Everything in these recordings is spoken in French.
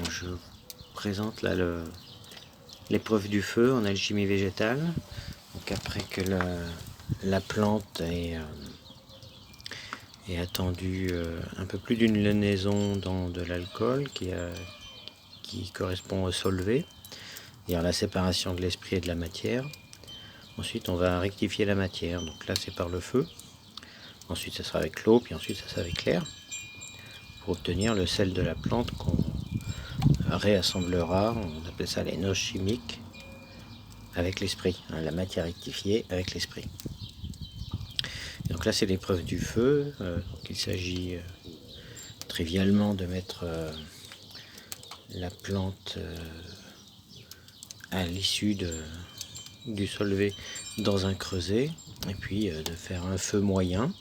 Je vous présente là l'épreuve du feu en alchimie végétale. Donc après que la plante ait attendu un peu plus d'une lunaison dans de l'alcool qui correspond au solvay, c'est-à-dire la séparation de l'esprit et de la matière. Ensuite on va rectifier la matière, donc là c'est par le feu. Ensuite ça sera avec l'eau, puis ensuite ça sera avec l'air, pour obtenir le sel de la plante qu'on réassemblera, on appelle ça les noces chimiques, avec l'esprit, la matière rectifiée avec l'esprit. Donc là c'est l'épreuve du feu, donc il s'agit trivialement de mettre la plante à l'issue du solvay dans un creuset, et puis de faire un feu moyen.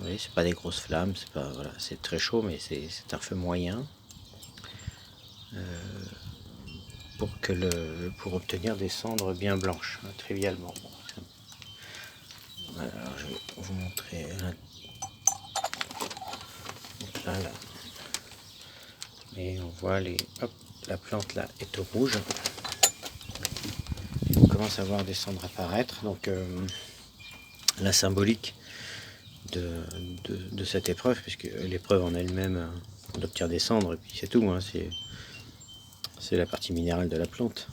Oui, c'est pas des grosses flammes, c'est pas, voilà, c'est très chaud, mais c'est un feu moyen pour obtenir des cendres bien blanches, trivialement. Alors je vais vous montrer là. Et on voit la plante là est au rouge. Et on commence à voir des cendres apparaître. Donc la symbolique de cette épreuve, puisque l'épreuve en elle-même, on obtient des cendres et puis c'est tout, hein, c'est la partie minérale de la plante.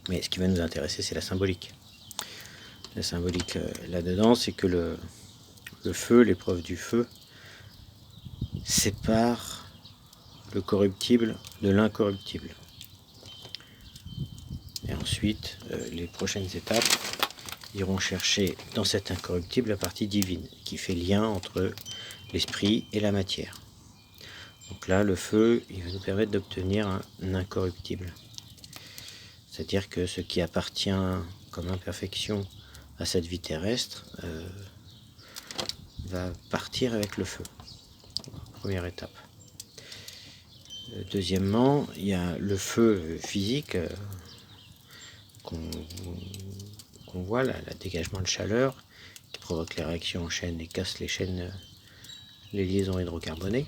Mais ce qui va nous intéresser, c'est la symbolique. La symbolique là-dedans, c'est que le feu, l'épreuve du feu, sépare le corruptible de l'incorruptible. Et ensuite, les prochaines étapes iront chercher dans cet incorruptible la partie divine, qui fait lien entre l'esprit et la matière. Donc là, le feu, il va nous permettre d'obtenir un incorruptible. C'est-à-dire que ce qui appartient comme imperfection à cette vie terrestre va partir avec le feu. Première étape. Deuxièmement, il y a le feu physique qu'on voit, là, le dégagement de chaleur qui provoque les réactions en chaîne et casse les liaisons hydrocarbonées.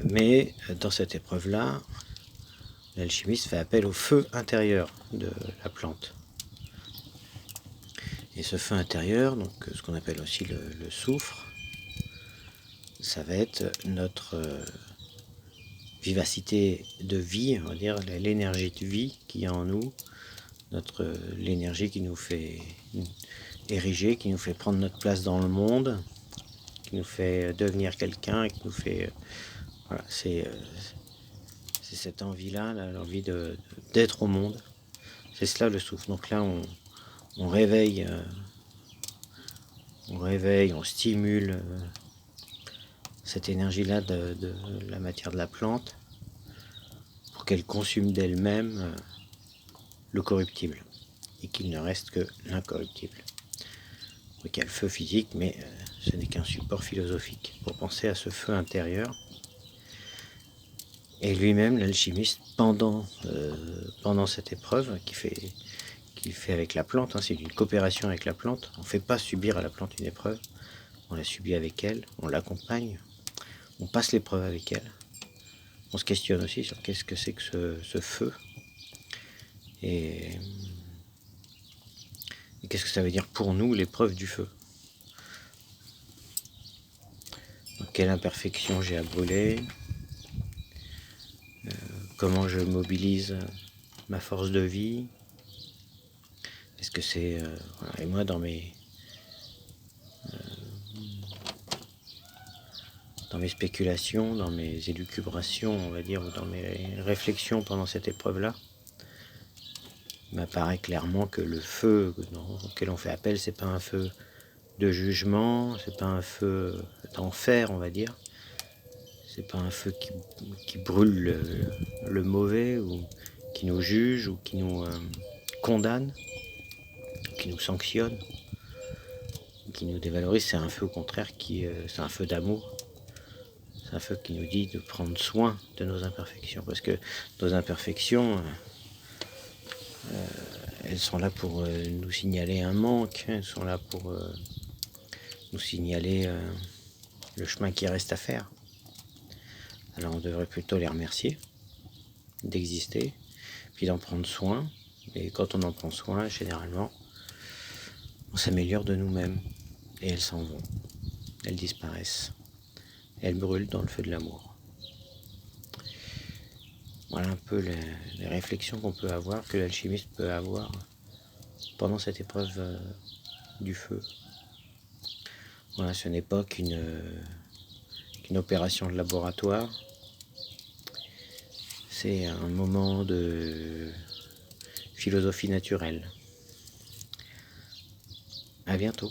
Mais dans cette épreuve-là, l'alchimiste fait appel au feu intérieur de la plante. Et ce feu intérieur, donc ce qu'on appelle aussi le soufre, ça va être notre vivacité de vie, on va dire l'énergie de vie qu'il y a en nous, l'énergie qui nous fait ériger, qui nous fait prendre notre place dans le monde, qui nous fait devenir quelqu'un, qui nous fait... Voilà, c'est cette envie-là, l'envie d'être au monde. C'est cela le souffle. Donc là, on réveille, on stimule cette énergie-là de la matière de la plante pour qu'elle consume d'elle-même le corruptible et qu'il ne reste que l'incorruptible. Donc il y a le feu physique, mais ce n'est qu'un support philosophique pour penser à ce feu intérieur. Et lui-même, l'alchimiste, pendant cette épreuve qu'il fait avec la plante, hein, c'est une coopération avec la plante. On ne fait pas subir à la plante une épreuve, on la subit avec elle, on l'accompagne, on passe l'épreuve avec elle. On se questionne aussi sur qu'est-ce que c'est que ce feu et qu'est-ce que ça veut dire pour nous l'épreuve du feu. Donc, quelle imperfection j'ai à brûler, comment je mobilise ma force de vie. Est-ce que c'est... voilà. Et moi, dans mes spéculations, dans mes élucubrations, on va dire, ou dans mes réflexions pendant cette épreuve-là, il m'apparaît clairement que le feu auquel on fait appel, c'est pas un feu de jugement, c'est pas un feu d'enfer, on va dire. C'est pas un feu qui brûle le mauvais, ou qui nous juge, ou qui nous condamne, qui nous sanctionne, qui nous dévalorise. C'est un feu au contraire c'est un feu d'amour. C'est un feu qui nous dit de prendre soin de nos imperfections, parce que nos imperfections, elles sont là pour nous signaler un manque, elles sont là pour nous signaler le chemin qui reste à faire. Alors on devrait plutôt les remercier d'exister, puis d'en prendre soin. Et quand on en prend soin, généralement, on s'améliore de nous-mêmes. Et elles s'en vont, elles disparaissent. Elles brûlent dans le feu de l'amour. Voilà un peu les réflexions qu'on peut avoir, que l'alchimiste peut avoir pendant cette épreuve du feu. Voilà, ce n'est pas qu'une opération de laboratoire, c'est un moment de philosophie naturelle. À bientôt.